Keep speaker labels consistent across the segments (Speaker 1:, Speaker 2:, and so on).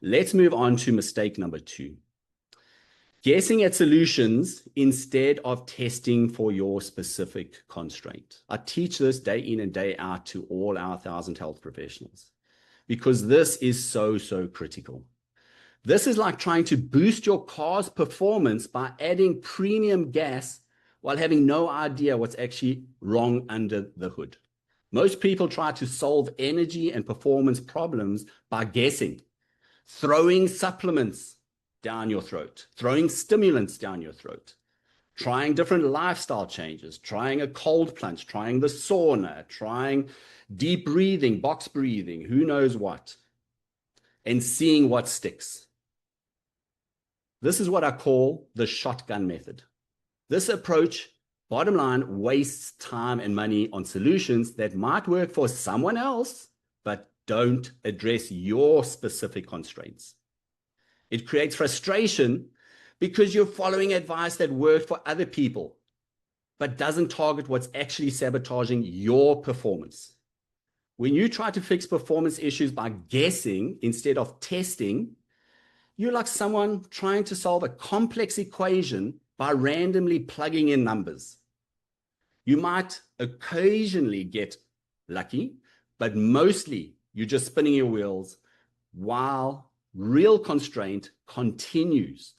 Speaker 1: Let's move on to mistake number 2. Guessing at solutions instead of testing for your specific constraint. I teach this day in and day out to all our 1,000 health professionals because this is so critical. This is like trying to boost your car's performance by adding premium gas while having no idea what's actually wrong under the hood. Most people try to solve energy and performance problems by guessing, throwing supplements down your throat, throwing stimulants down your throat, trying different lifestyle changes, trying a cold plunge, trying the sauna, trying deep breathing, box breathing, who knows what, and seeing what sticks. This is what I call the shotgun method. This approach, bottom line, wastes time and money on solutions that might work for someone else, but don't address your specific constraints. It creates frustration because you're following advice that worked for other people, but doesn't target what's actually sabotaging your performance. When you try to fix performance issues by guessing instead of testing, you're like someone trying to solve a complex equation by randomly plugging in numbers. You might occasionally get lucky, but mostly you're just spinning your wheels while real constraint continues.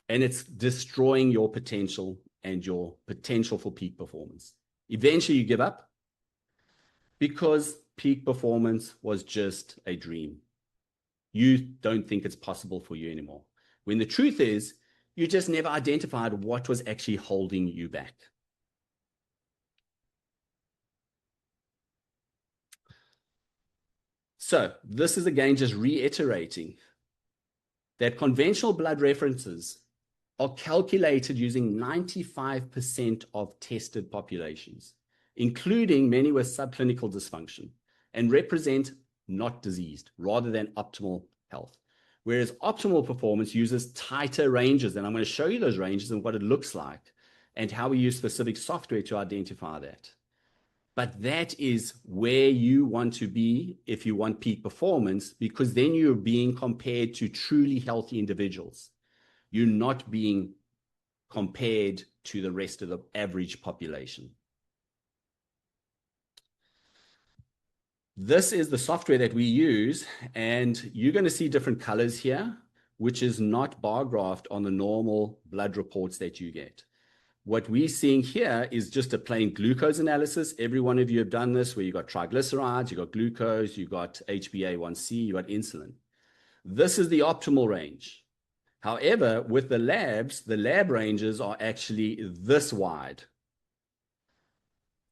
Speaker 1: And it's destroying your potential and your potential for peak performance. Eventually you give up because peak performance was just a dream. You don't think it's possible for you anymore. When the truth is, you just never identified what was actually holding you back. So this is again just reiterating that conventional blood references are calculated using 95% of tested populations, including many with subclinical dysfunction, and represent not diseased rather than optimal health. Whereas optimal performance uses tighter ranges, and I'm going to show you those ranges and what it looks like and how we use specific software to identify that. But that is where you want to be if you want peak performance, because then you're being compared to truly healthy individuals. You're not being compared to the rest of the average population. This is the software that we use, and you're going to see different colors here, which is not bar graphed on the normal blood reports that you get. What we're seeing here is just a plain glucose analysis. Every one of you have done this, where you got triglycerides, you got glucose, you got HbA1c, you got insulin. This is the optimal range. However, with the labs, the lab ranges are actually this wide.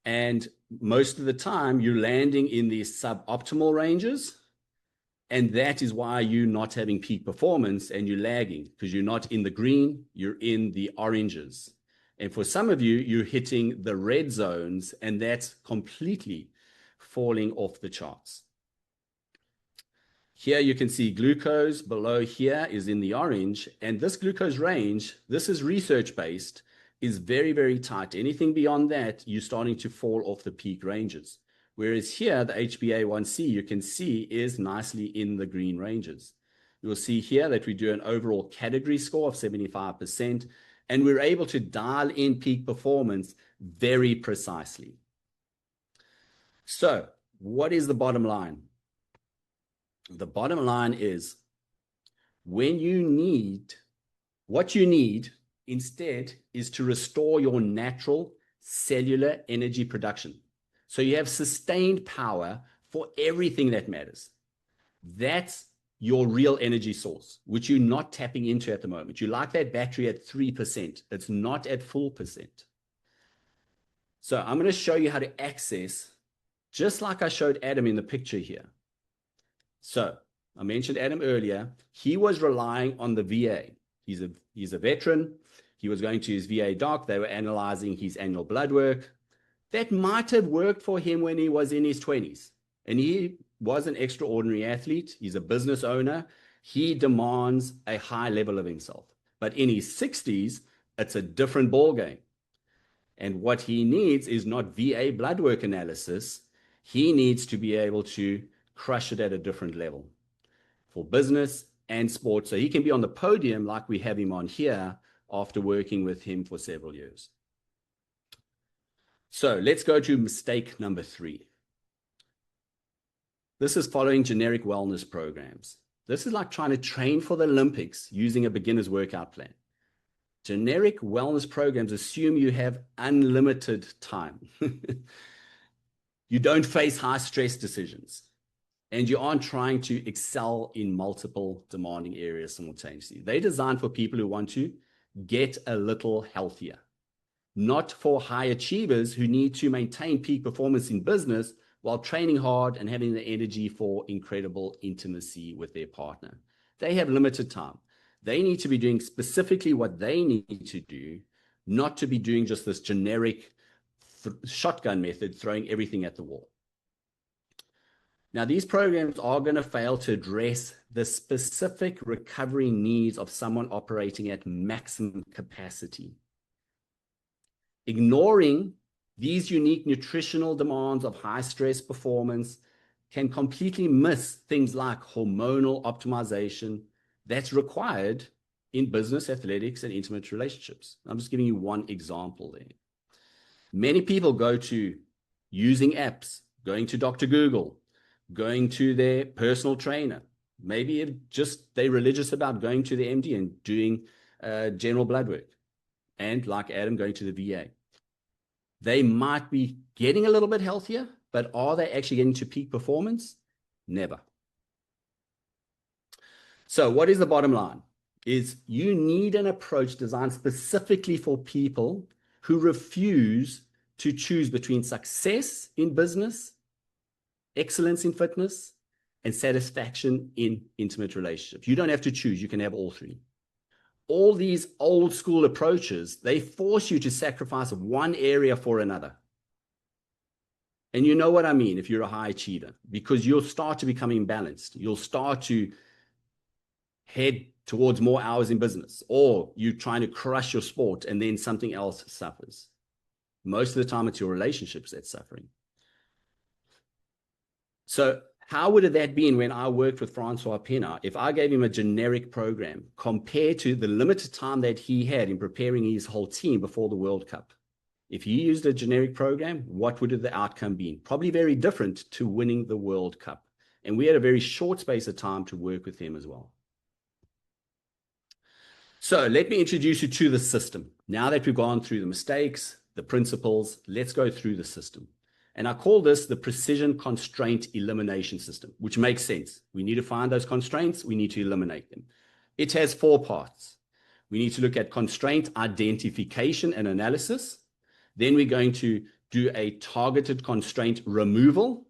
Speaker 1: And most of the time, you're landing in these suboptimal ranges. And that is why you're not having peak performance and you're lagging, because you're not in the green, you're in the oranges. And for some of you, you're hitting the red zones, and that's completely falling off the charts. Here you can see glucose below here is in the orange, and this glucose range, this is research-based, is very tight. Anything beyond that, you're starting to fall off the peak ranges. Whereas here, the HbA1c, you can see, is nicely in the green ranges. You'll see here that we do an overall category score of 75%, and we're able to dial in peak performance very precisely. So what is the bottom line? The bottom line is what you need instead is to restore your natural cellular energy production. So you have sustained power for everything that matters. That's your real energy source, which you're not tapping into at the moment. You like that battery at 3%. It's not at full percent. So I'm going to show you how to access, just like I showed Adam in the picture here. So I mentioned Adam earlier. He was relying on the VA. He's a veteran. He was going to his VA doc. They were analyzing his annual blood work. That might have worked for him when he was in his 20s. And he was an extraordinary athlete. He's a business owner. He demands a high level of himself. But in his 60s, it's a different ballgame. And what he needs is not VA blood work analysis. He needs to be able to crush it at a different level for business and sports. So he can be on the podium like we have him on here after working with him for several years. So let's go to mistake number 3. This is following generic wellness programs. This is like trying to train for the Olympics using a beginner's workout plan. Generic wellness programs assume you have unlimited time. You don't face high stress decisions, and you aren't trying to excel in multiple demanding areas simultaneously. They're designed for people who want to get a little healthier, not for high achievers who need to maintain peak performance in business while training hard and having the energy for incredible intimacy with their partner. They have limited time. They need to be doing specifically what they need to do, not to be doing just this generic shotgun method, throwing everything at the wall. Now, these programs are going to fail to address the specific recovery needs of someone operating at maximum capacity. Ignoring these unique nutritional demands of high stress performance can completely miss things like hormonal optimization that's required in business, athletics, and intimate relationships. I'm just giving you one example there. Many people go to using apps, going to Dr. Google, going to their personal trainer. Maybe just they're religious about going to the MD and doing general blood work. And like Adam, going to the VA. They might be getting a little bit healthier, but are they actually getting to peak performance? Never. So what is the bottom line? Is you need an approach designed specifically for people who refuse to choose between success in business, excellence in fitness, and satisfaction in intimate relationships. You don't have to choose. You can have all 3. All these old school approaches, they force you to sacrifice one area for another. And you know what I mean if you're a high achiever, because you'll start to become imbalanced. You'll start to head towards more hours in business, or you're trying to crush your sport and then something else suffers. Most of the time, it's your relationships that's suffering. So how would that been when I worked with Francois Pena? If I gave him a generic program compared to the limited time that he had in preparing his whole team before the World Cup, if he used a generic program, what would the outcome be? Probably very different to winning the World Cup. And we had a very short space of time to work with him as well. So let me introduce you to the system. Now that we've gone through the mistakes, the principles, let's go through the system. And I call this the Precision Constraint Elimination System, which makes sense. We need to find those constraints. We need to eliminate them. It has 4 parts. We need to look at constraint identification and analysis. Then we're going to do a targeted constraint removal.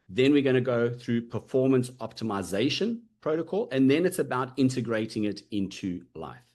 Speaker 1: Then we're going to go through performance optimization protocol. And then it's about integrating it into life.